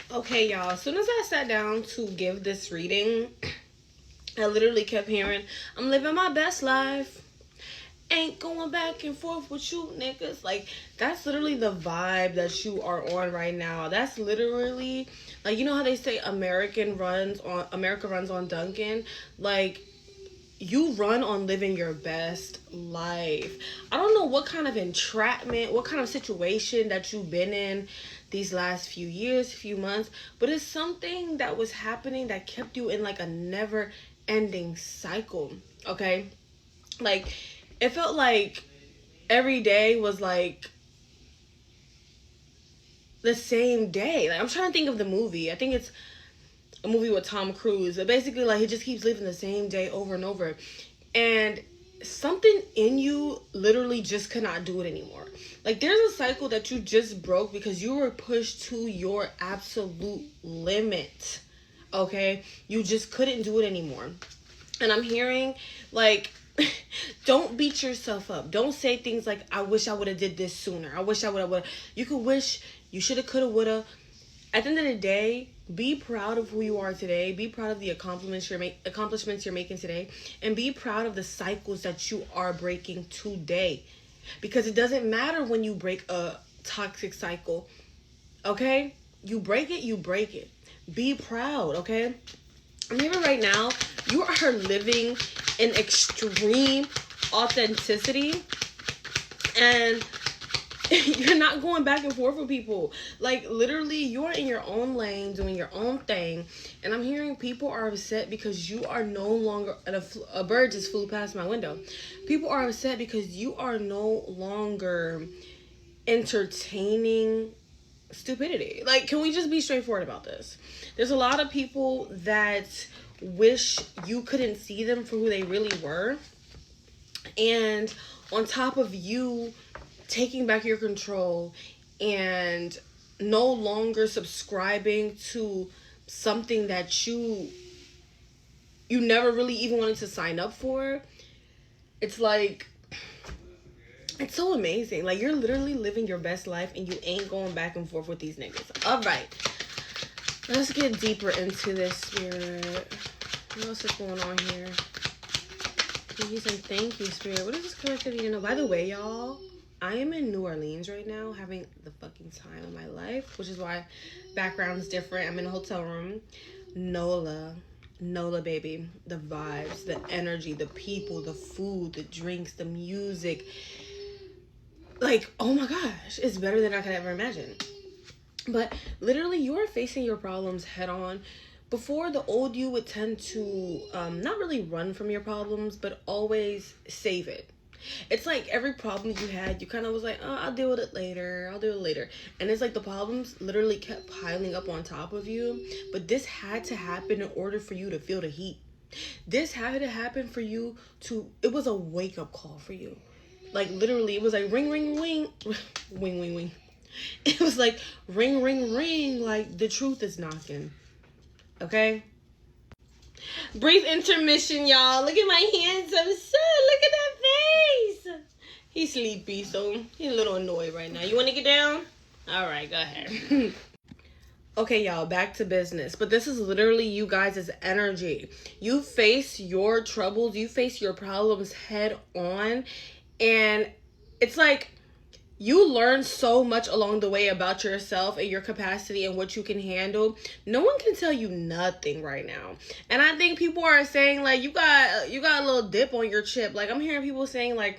Okay, y'all. As soon as I sat down to give this reading, I literally kept hearing, I'm living my best life. Ain't going back and forth with you niggas. Like, that's literally the vibe that you are on right now. That's literally, like, you know how they say America runs on Duncan? Like, you run on living your best life. I don't know what kind of entrapment, what kind of situation that you've been in these last few years, few months, but it's something that was happening that kept you in like a never ending cycle. Okay? Like, it felt like every day was like the same day. Like, I'm trying to think of the movie. I think it's a movie with Tom Cruise. But basically, like, he just keeps living the same day over and over. And something in you literally just cannot do it anymore. Like, there's a cycle that you just broke because you were pushed to your absolute limit. Okay? You just couldn't do it anymore. And I'm hearing, like, don't beat yourself up. Don't say things like, I wish I would have did this sooner. I wish I would have. You could wish you should have, could have, would have. At the end of the day, be proud of who you are today. Be proud of the accomplishments you're making today, and be proud of the cycles that you are breaking today. Because it doesn't matter when you break a toxic cycle. Okay? You break it, you break it. Be proud, okay? I'm here right now. You are living in extreme authenticity, and you're not going back and forth with people. Like, literally, you're in your own lane doing your own thing, and I'm hearing people are upset because you are no longer a bird just flew past my window. People are upset because you are no longer entertaining stupidity. Like, can we just be straightforward about this? There's a lot of people that wish you couldn't see them for who they really were, and on top of you taking back your control and no longer subscribing to something that you never really even wanted to sign up for, it's like, it's so amazing. Like, you're literally living your best life and you ain't going back and forth with these niggas. All right, let's get deeper into this, Spirit. What else is going on here? Please and thank you, Spirit. What is this collective need to know? By the way, y'all, I am in New Orleans right now, having the fucking time of my life, which is why background's different. I'm in a hotel room. Nola, baby. The vibes, the energy, the people, the food, the drinks, the music. Like, oh my gosh, it's better than I could ever imagine. But literally, you are facing your problems head on. Before, the old you would tend to not really run from your problems, but always save it. It's like every problem you had, you kind of was like, oh, I'll deal with it later. And it's like the problems literally kept piling up on top of you. But this had to happen in order for you to feel the heat. This had to happen for you it was a wake up call for you. Like, literally, it was like ring, ring, ring, wing, wing, wing. It was like ring, ring, ring, like the truth is knocking. Okay? Brief intermission, y'all. Look at my handsome son. Look at that face. He's sleepy, so he's a little annoyed right now. You want to get down? All right, go ahead. Okay, y'all, back to business. But this is literally you guys' energy. You face your troubles, you face your problems head on, and it's like you learn so much along the way about yourself and your capacity and what you can handle. No one can tell you nothing right now. And I think people are saying, like, you got a little dip on your chip. Like, I'm hearing people saying, like,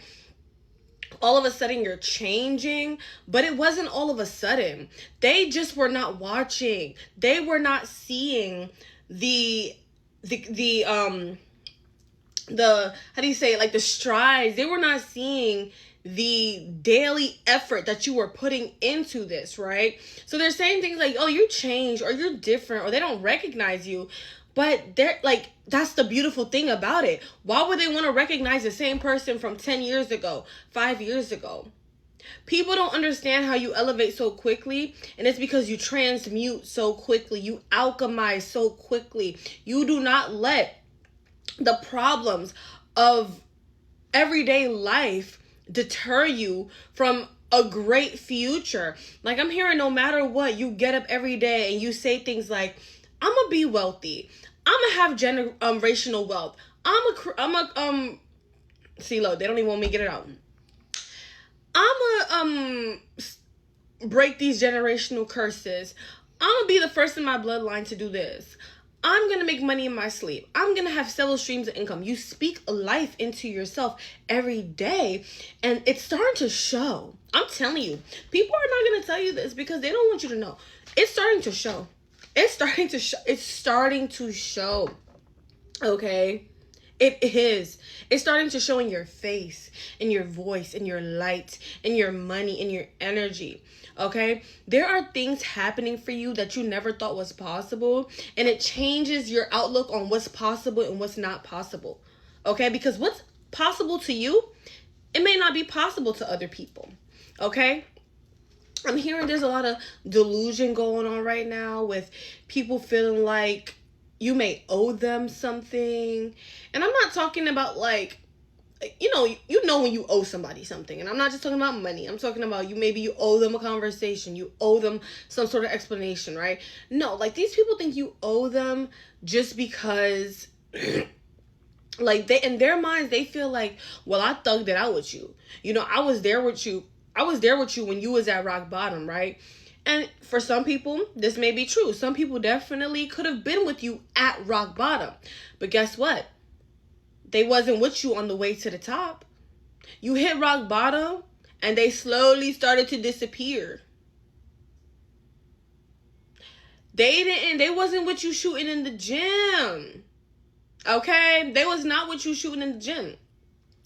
all of a sudden you're changing, but it wasn't all of a sudden. They just were not watching. They were not seeing the how do you say it? Like, the strides. They were not seeing the daily effort that you were putting into this, right? So they're saying things like, oh, you changed, or you're different, or they don't recognize you. But they're like, that's the beautiful thing about it. Why would they want to recognize the same person from 10 years ago, 5 years ago? People don't understand how you elevate so quickly, and it's because you transmute so quickly. You alchemize so quickly. You do not let the problems of everyday life deter you from a great future. Like, I'm hearing no matter what, you get up every day and you say things like, I'm gonna be wealthy. I'm gonna have generational wealth. See, look, they don't even want me to get it out. I'm gonna break these generational curses. I'm gonna be the first in my bloodline to do this. I'm gonna make money in my sleep. I'm gonna have several streams of income. You speak life into yourself every day, and it's starting to show. I'm telling you, people are not gonna tell you this because they don't want you to know. It's starting to show. It's starting to show. It's starting to show. Okay? It is. It's starting to show in your face, in your voice, in your light, in your money, in your energy. Okay? There are things happening for you that you never thought was possible, and it changes your outlook on what's possible and what's not possible. Okay? Because what's possible to you, it may not be possible to other people. Okay? I'm hearing there's a lot of delusion going on right now with people feeling like you may owe them something. And I'm not talking about like, you know when you owe somebody something. And I'm not just talking about money. I'm talking about maybe you owe them a conversation. You owe them some sort of explanation, right? No, like these people think you owe them just because like they, in their minds, they feel like, well, I thugged it out with you. I was there with you. I was there with you when you was at rock bottom, right? And for some people, this may be true. Some people definitely could have been with you at rock bottom. But guess what? They wasn't with you on the way to the top. You hit rock bottom and they slowly started to disappear. They wasn't with you shooting in the gym. Okay? They was not with you shooting in the gym.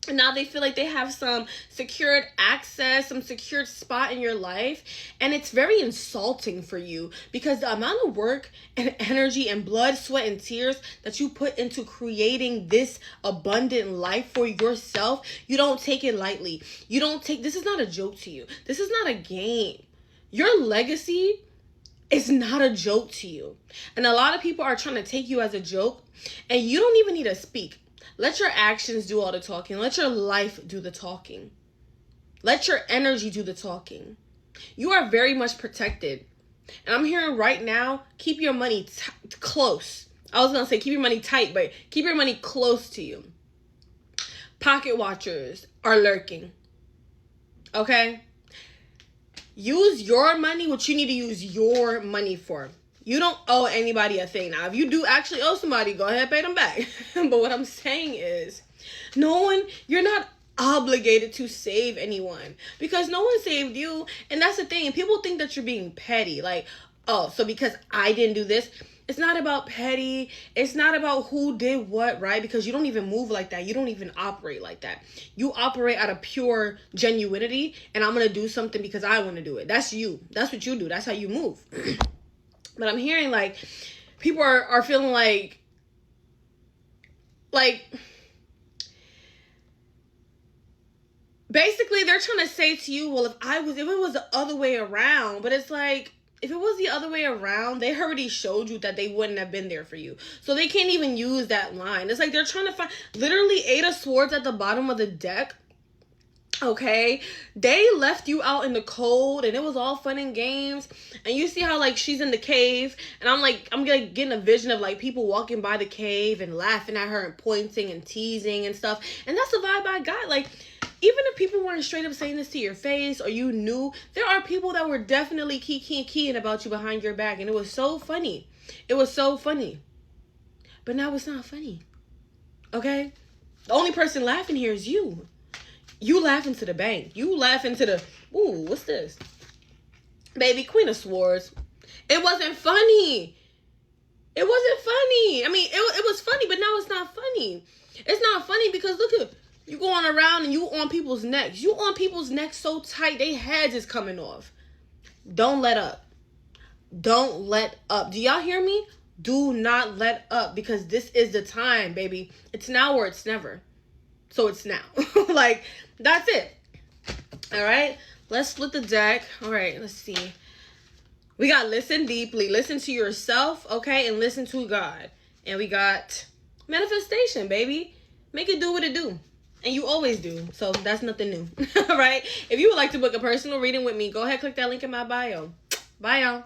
And now they feel like they have some secured access, some secured spot in your life. And it's very insulting for you because the amount of work and energy and blood, sweat, and tears that you put into creating this abundant life for yourself, you don't take it lightly. This is not a joke to you. This is not a game. Your legacy is not a joke to you. And a lot of people are trying to take you as a joke, and you don't even need to speak. Let your actions do all the talking. Let your life do the talking. Let your energy do the talking. You are very much protected. And I'm hearing right now, keep your money close. I was going to say keep your money tight, but keep your money close to you. Pocket watchers are lurking. Okay? Use your money, what you need to use your money for. You don't owe anybody a thing. Now, if you do actually owe somebody, go ahead and pay them back. But what I'm saying is, you're not obligated to save anyone because no one saved you. And that's the thing. People think that you're being petty. Like, oh, so because I didn't do this. It's not about petty. It's not about who did what, right? Because you don't even move like that. You don't even operate like that. You operate out of pure genuinity. And I'm going to do something because I want to do it. That's you. That's what you do. That's how you move. But I'm hearing like people are feeling like basically they're trying to say to you, well, if it was the other way around, but it's like, if it was the other way around, they already showed you that they wouldn't have been there for you. So they can't even use that line. It's like they're trying to find literally 8 of Swords at the bottom of the deck. Okay, they left you out in the cold and it was all fun and games, and you see how like she's in the cave, and I'm getting a vision of like people walking by the cave and laughing at her and pointing and teasing and stuff. And that's the vibe I got. Like, even if people weren't straight up saying this to your face or you knew, there are people that were definitely keying about you behind your back, and it was so funny. It was so funny. But now it's not funny. Okay, the only person laughing here is you. You laughing to the bank. You laughing to the, ooh, what's this? Baby, Queen of Swords. It wasn't funny. It wasn't funny. I mean, it was funny, but now it's not funny. It's not funny because look at, you going around and you on people's necks. You on people's necks so tight, their heads is coming off. Don't let up. Don't let up. Do y'all hear me? Do not let up, because this is the time, baby. It's now or it's never. So it's now. Like, that's it. All right. Let's split the deck. All right. Let's see. We got listen deeply. Listen to yourself. Okay. And listen to God. And we got manifestation, baby. Make it do what it do. And you always do. So that's nothing new. All right? If you would like to book a personal reading with me, go ahead, click that link in my bio. Bye, y'all.